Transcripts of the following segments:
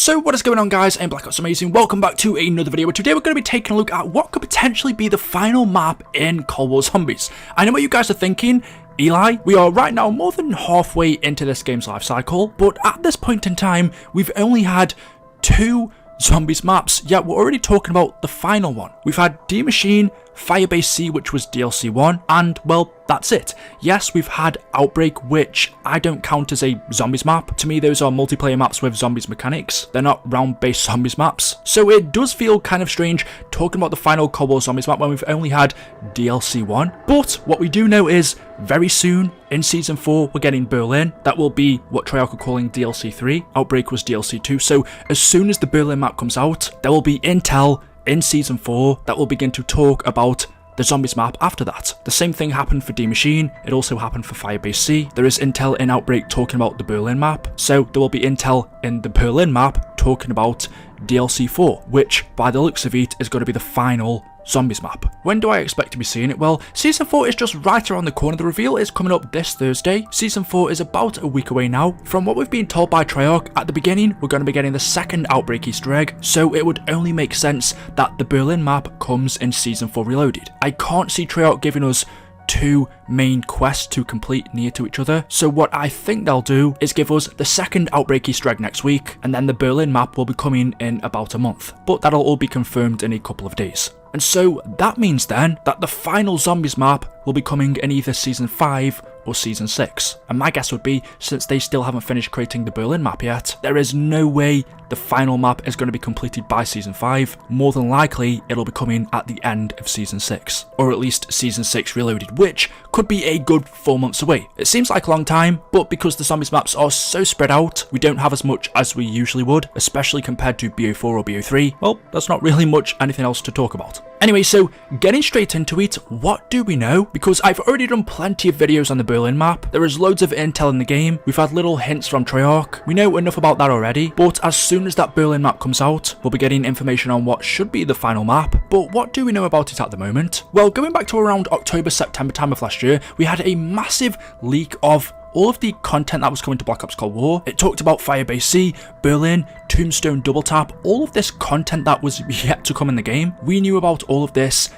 So what is going on, guys? I'm Black Ops Amazing. Welcome back to another video where today we're going to be taking a look at what could potentially be the final map in Cold War Zombies. I know what you guys are thinking. Eli, we are right now more than halfway into this game's life cycle, but at this point in time, we've only had 2 Zombies maps, yet we're already talking about the final one. We've had Die Maschine, Firebase C, which was DLC 1, and, well, that's it. Yes, we've had Outbreak, which I don't count as a Zombies map. To me, those are multiplayer maps with Zombies mechanics. They're not round-based Zombies maps. So it does feel kind of strange talking about the final Cold War Zombies map when we've only had DLC 1. But what we do know is, very soon, in Season 4, we're getting Berlin. That will be what Treyarch are calling DLC 3. Outbreak was DLC 2. So as soon as the Berlin map comes out, there will be intel in Season 4 that will begin to talk about the Zombies map after that. The same thing happened for Die Maschine, it also happened for Firebase C. There is intel in Outbreak talking about the Berlin map, so there will be intel in the Berlin map talking about DLC 4, which, by the looks of it, is going to be the final Zombies map. When do I expect to be seeing it? Well, Season 4 is just right around the corner. The reveal is coming up this Thursday. Season 4 is about a week away now. From what we've been told by Treyarch, at the beginning, we're going to be getting the second Outbreak Easter egg, so it would only make sense that the Berlin map comes in Season 4 Reloaded. I can't see Treyarch giving us 2 main quests to complete near to each other, so what I think they'll do is give us the second Outbreak Easter egg next week, and then the Berlin map will be coming in about a month, but that'll all be confirmed in a couple of days. And so that means then that the final Zombies map will be coming in either Season 5 or Season 6. And my guess would be, since they still haven't finished creating the Berlin map yet, there is no way the final map is going to be completed by Season 5. More than likely, it'll be coming at the end of Season 6. Or at least Season 6 Reloaded, which could be a good 4 months away. It seems like a long time, but because the Zombies maps are so spread out, we don't have as much as we usually would, especially compared to BO4 or BO3. Well, that's not really much anything else to talk about. Anyway, so getting straight into it, what do we know? Because I've already done plenty of videos on the Berlin map. There is loads of intel in the game. We've had little hints from Treyarch. We know enough about that already, but as soon as that Berlin map comes out, we'll be getting information on what should be the final map. But what do we know about it at the moment? Well, going back to around October, September time of last year, we had a massive leak of all of the content that was coming to Black Ops Cold War. It talked about Firebase C, Berlin, Tombstone Double Tap, all of this content that was yet to come in the game. We knew about all of this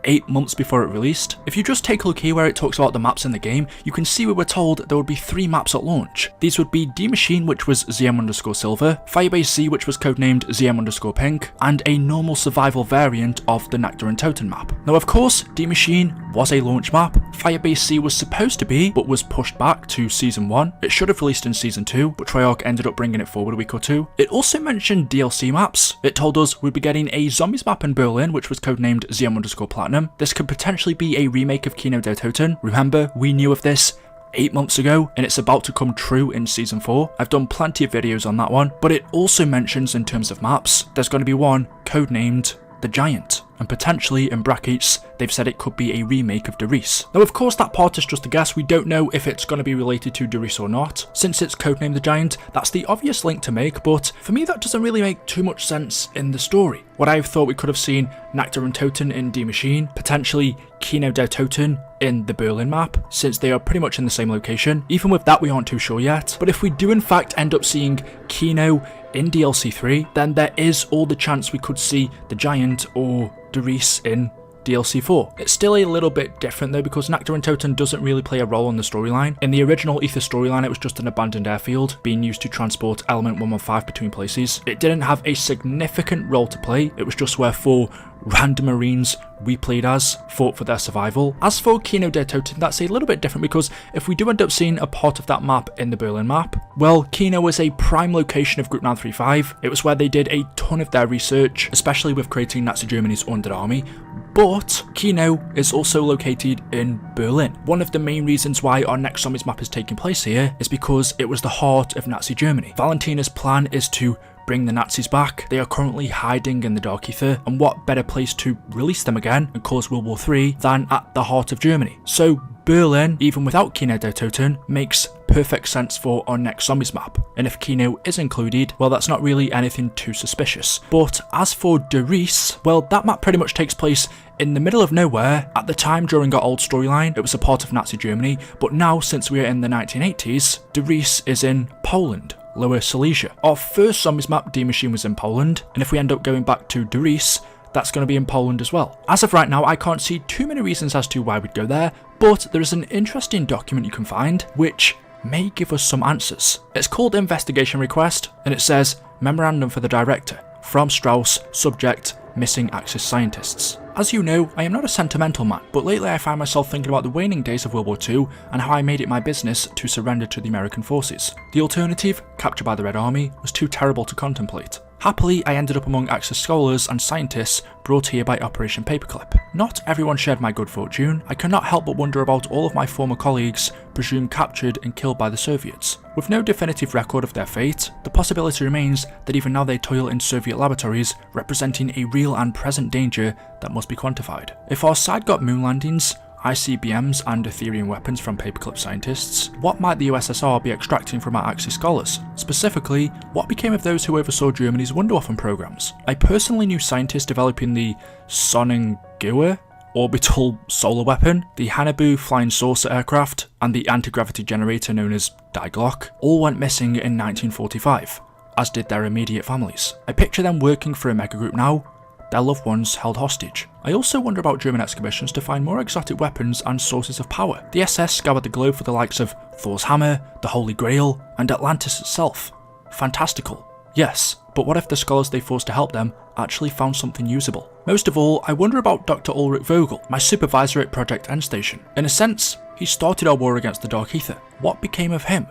8 months before it released. If you just take a look here where it talks about the maps in the game, you can see we were told there would be 3 maps at launch. These would be Die Maschine, which was ZM_Silver, Firebase C, which was codenamed ZM_Pink, and a normal survival variant of the Nacht der Untoten map. Now, of course, Die Maschine was a launch map. Firebase C was supposed to be, but was pushed back to Season 1. It should have released in Season 2, but Treyarch ended up bringing it forward a week or 2. It also mentioned DLC maps. It told us we'd be getting a Zombies map in Berlin, which was codenamed ZM_Platinum. This could potentially be a remake of Kino der Toten. Remember, we knew of this 8 months ago, and it's about to come true in Season 4. I've done plenty of videos on that one, but it also mentions in terms of maps, there's going to be one codenamed The Giant. And potentially, in brackets, they've said it could be a remake of Der Riese. Now, of course, that part is just a guess. We don't know if it's going to be related to Der Riese or not. Since it's codenamed The Giant, that's the obvious link to make, but for me, that doesn't really make too much sense in the story. What I thought we could have seen Nacht der Untoten in Die Maschine, potentially Kino der Toten in the Berlin map, since they are pretty much in the same location. Even with that, we aren't too sure yet. But if we do in fact end up seeing Kino in DLC 3, then there is all the chance we could see The Giant or Der Riese in DLC 4. It's still a little bit different though, because Nacht der Untoten doesn't really play a role in the storyline. In the original Ether storyline, it was just an abandoned airfield being used to transport Element 115 between places. It didn't have a significant role to play. It was just where 4 random Marines we played as fought for their survival. As for Kino der Toten, that's a little bit different, because if we do end up seeing a part of that map in the Berlin map, well, Kino was a prime location of Group 935. It was where they did a ton of their research, especially with creating Nazi Germany's Underarmy. But Kino is also located in Berlin. One of the main reasons why our next Zombies map is taking place here is because it was the heart of Nazi Germany. Valentina's plan is to bring the Nazis back. They are currently hiding in the Dark Ether, and what better place to release them again and cause World War III than at the heart of Germany? So Berlin, even without Kino der Toten, makes perfect sense for our next Zombies map. And if Kino is included, well, that's not really anything too suspicious. But as for Der Riese, well, that map pretty much takes place in the middle of nowhere. At the time, during our old storyline, it was a part of Nazi Germany, but now, since we are in the 1980s, Der Riese is in Poland. Lower Silesia. Our first Zombies map, Die Maschine, was in Poland, and if we end up going back to Dries, that's going to be in Poland as well. As of right now, I can't see too many reasons as to why we'd go there, but there is an interesting document you can find, which may give us some answers. It's called Investigation Request, and it says, Memorandum for the Director, from Strauss, subject, missing Axis scientists. As you know, I am not a sentimental man, but lately I find myself thinking about the waning days of World War II and how I made it my business to surrender to the American forces. The alternative, capture by the Red Army, was too terrible to contemplate. Happily, I ended up among Axis scholars and scientists brought here by Operation Paperclip. Not everyone shared my good fortune. I cannot help but wonder about all of my former colleagues presumed captured and killed by the Soviets. With no definitive record of their fate, the possibility remains that even now they toil in Soviet laboratories, representing a real and present danger that must be quantified. If our side got moon landings, ICBMs and Ethereum weapons from Paperclip scientists, what might the USSR be extracting from our Axis scholars? Specifically, what became of those who oversaw Germany's Wunderwaffen programs? I personally knew scientists developing the Sonnengewehr orbital solar weapon, the Haunebu flying saucer aircraft, and the anti-gravity generator known as Die Glocke, all went missing in 1945, as did their immediate families. I picture them working for a megagroup now, their loved ones held hostage. I also wonder about German exhibitions to find more exotic weapons and sources of power. The SS scoured the globe for the likes of Thor's hammer, the Holy Grail, and Atlantis itself. Fantastical. Yes, but what if the scholars they forced to help them actually found something usable? Most of all, I wonder about Dr. Ulrich Vogel, my supervisor at Project Endstation. In a sense, he started our war against the Dark Ether. What became of him?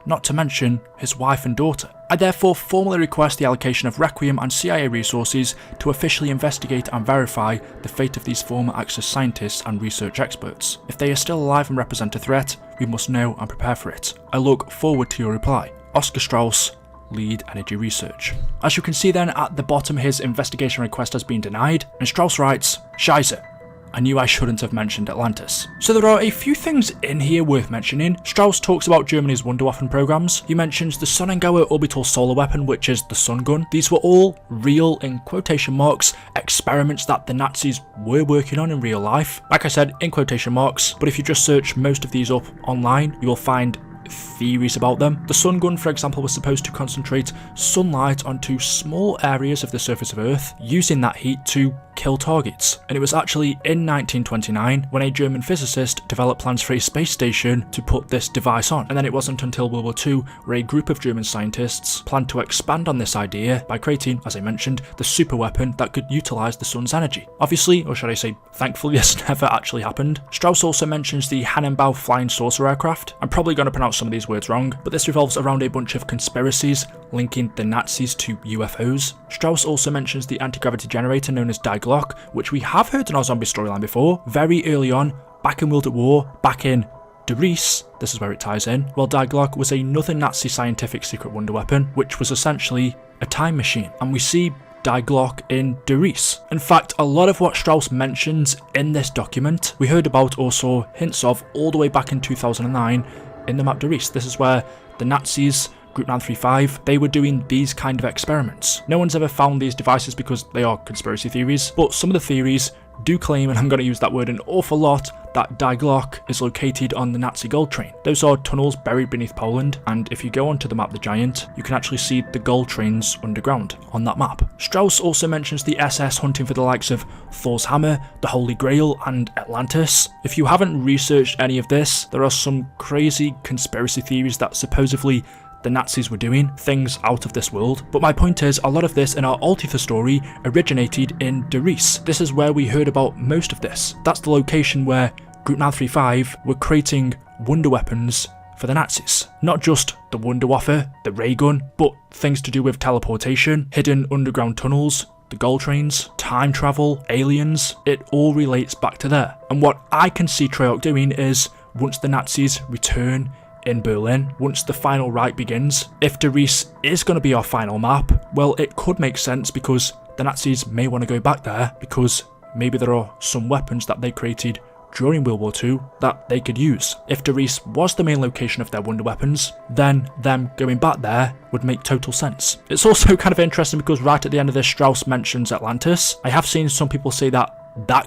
Not to mention his wife and daughter. I therefore formally request the allocation of Requiem and CIA resources to officially investigate and verify the fate of these former Axis scientists and research experts. If they are still alive and represent a threat, we must know and prepare for it. I look forward to your reply. Oscar Strauss, Lead Energy Research. As you can see then, at the bottom his investigation request has been denied, and Strauss writes, Scheiße. I knew I shouldn't have mentioned Atlantis. So there are a few things in here worth mentioning. Strauss talks about Germany's Wunderwaffen programs. He mentions the Sonnengewehr orbital solar weapon, which is the Sun Gun. These were all real, in quotation marks, experiments that the Nazis were working on in real life. Like I said, in quotation marks, but if you just search most of these up online, you will find theories about them. The Sun Gun, for example, was supposed to concentrate sunlight onto small areas of the surface of Earth, using that heat to kill targets. And it was actually in 1929 when a German physicist developed plans for a space station to put this device on. And then it wasn't until World War II where a group of German scientists planned to expand on this idea by creating, as I mentioned, the super weapon that could utilize the sun's energy. Obviously, or should I say thankfully, this never actually happened. Strauss also mentions the Hannenbau flying saucer aircraft. I'm probably going to pronounce some of these words wrong, but this revolves around a bunch of conspiracies linking the Nazis to UFOs. Strauss also mentions the anti-gravity generator known as Die Glocke, which we have heard in our zombie storyline before, very early on, back in World at War, back in Dries, this is where it ties in. Well, Die Glocke was another Nazi scientific secret wonder weapon, which was essentially a time machine, and we see Die Glocke in Dries. In fact, a lot of what Strauss mentions in this document, we heard about or saw hints of all the way back in 2009 in the map Dries. This is where the Nazis, Group 935, they were doing these kind of experiments. No one's ever found these devices because they are conspiracy theories, but some of the theories do claim, and I'm going to use that word an awful lot, that Die Glocke is located on the Nazi gold train. Those are tunnels buried beneath Poland, and if you go onto the map The Giant, you can actually see the gold trains underground on that map. Strauss also mentions the SS hunting for the likes of Thor's hammer, the Holy Grail, and Atlantis. If you haven't researched any of this, there are some crazy conspiracy theories that supposedly the Nazis were doing, things out of this world. But my point is, a lot of this in our Altether story originated in Dries. This is where we heard about most of this. That's the location where Group 935 were creating wonder weapons for the Nazis. Not just the Wunderwaffe, the ray gun, but things to do with teleportation, hidden underground tunnels, the gold trains, time travel, aliens. It all relates back to there. And what I can see Treyarch doing is, once the Nazis return in Berlin, once the final Reich begins, if Dries is going to be our final map, well, it could make sense because the Nazis may want to go back there because maybe there are some weapons that they created during World War II that they could use. If Dries was the main location of their wonder weapons, then them going back there would make total sense. It's also kind of interesting because right at the end of this, Strauss mentions Atlantis. I have seen some people say that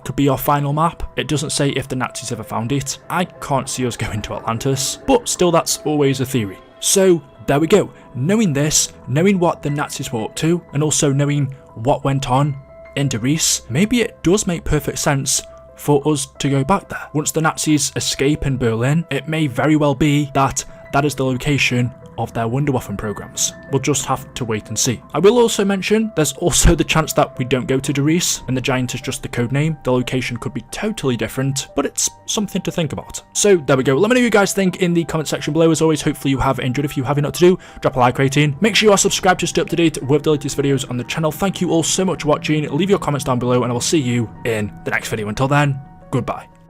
could be our final map. It doesn't say if the Nazis ever found it. I can't see us going to Atlantis, but still that's always a theory. So there we go. Knowing this, knowing what the Nazis were up to, and also knowing what went on in Darius, maybe it does make perfect sense for us to go back there. Once the Nazis escape in Berlin, it may very well be that that is the location of their Wunderwaffen programs. We'll just have to wait and see. I will also mention there's also the chance that we don't go to Darius and the Giant is just the code name. The location could be totally different, but it's something to think about. So there we go. Let me know what you guys think in the comment section below. As always, hopefully you have enjoyed. If you have enough to do, drop a like rating. Make sure you are subscribed to stay up to date with the latest videos on the channel. Thank you all so much for watching. Leave your comments down below and I will see you in the next video. Until then, goodbye.